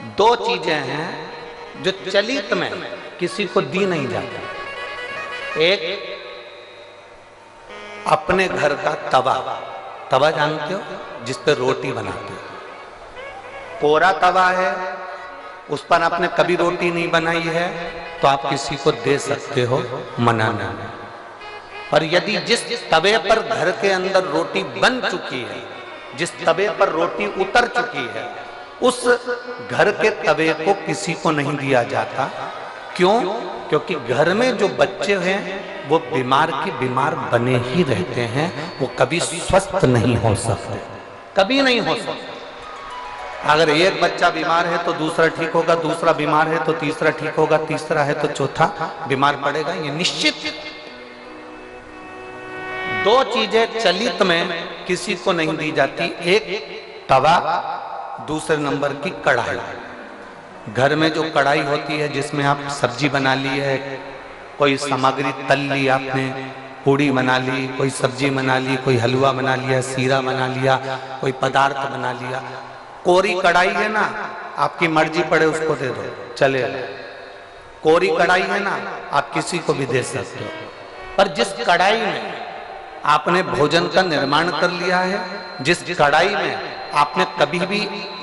दो चीजें हैं जो चलित में किसी को दी नहीं जाती। एक अपने घर का तवा, तवा जानते हो जिस पर रोटी बनाते हो, कोरा तवा है, उस पर आपने कभी रोटी नहीं बनाई है तो आप किसी को दे सकते हो, मना नहीं। पर यदि जिस तवे पर घर के अंदर रोटी बन चुकी है, जिस तवे पर रोटी उतर चुकी है, उस घर के तवे को किसी को नहीं दिया जाता। क्यों? क्योंकि घर में जो बच्चे हैं वो बीमार के बीमार बने ही रहते हैं, वो कभी स्वस्थ नहीं हो सकते, कभी नहीं हो सकते। अगर एक बच्चा बीमार है तो दूसरा ठीक होगा, दूसरा बीमार है तो तीसरा ठीक होगा, तीसरा है तो चौथा बीमार पड़ेगा, ये निश्चित। दो चीजें चलित में किसी को नहीं दी जाती, एक तवा, दूसरे नंबर की कढ़ाई। घर में जो कढ़ाई होती है जिसमें आप सब्जी बना ली है, कोई सामग्री तल ली आपने, पूड़ी बना ली, कोई सब्जी बना ली, कोई हलवा बना लिया, सीरा बना लिया, कोई पदार्थ बना लिया। कोरी कढ़ाई है ना, आपकी मर्जी पड़े उसको दे दो, चले। कोरी कढ़ाई है ना, आप किसी को भी दे सकते हो। पर जिस कढ़ाई में आपने भोजन का निर्माण कर लिया है, जिस कढ़ाई में आपने कभी भी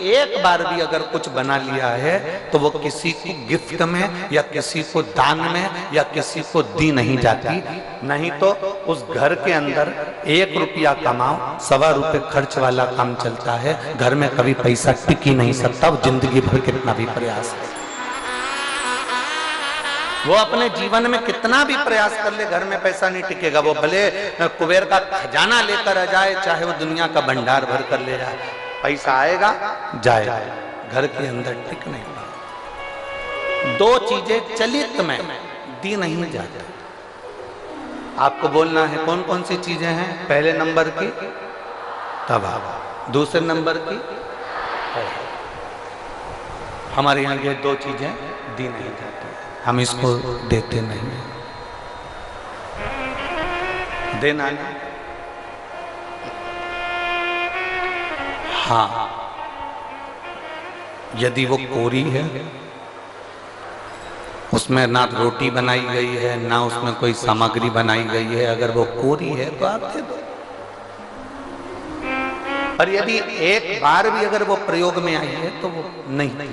एक बार भी अगर कुछ बना लिया है, तो वो किसी को गिफ्ट में या किसी को दान में या किसी को दी नहीं जाती। नहीं तो उस घर के अंदर 1 रुपया कमाओ, 1.25 रुपये खर्च वाला काम चलता है। घर में कभी पैसा टिक ही नहीं सकता, वो जिंदगी भर कितना भी प्रयास है, वो अपने जीवन में कितना भी प्रयास कर ले, घर में पैसा नहीं टिकेगा। वो भले कुबेर का खजाना लेकर आ जाए, चाहे वो दुनिया का भंडार भर कर ले जाए, पैसा आएगा जाएगा, घर के अंदर टिक नहीं पाएगा। दो चीजें चलित में दी नहीं जाती। आपको बोलना है कौन कौन सी चीजें हैं। पहले नंबर की तवा, दूसरे नंबर की कढ़ाई। हमारे यहाँ ये दो चीजें दी नहीं जाती, हम इसको देते नहीं, देना नहीं। हाँ, यदि वो कोरी है, उसमें ना रोटी बनाई गई है, ना उसमें कोई सामग्री बनाई गई है, अगर वो कोरी है तो आप दे दो। पर यदि एक बार भी अगर वो प्रयोग में आई है तो वो नहीं,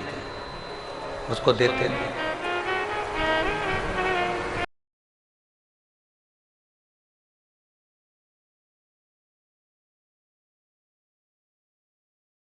उसको देते नहीं।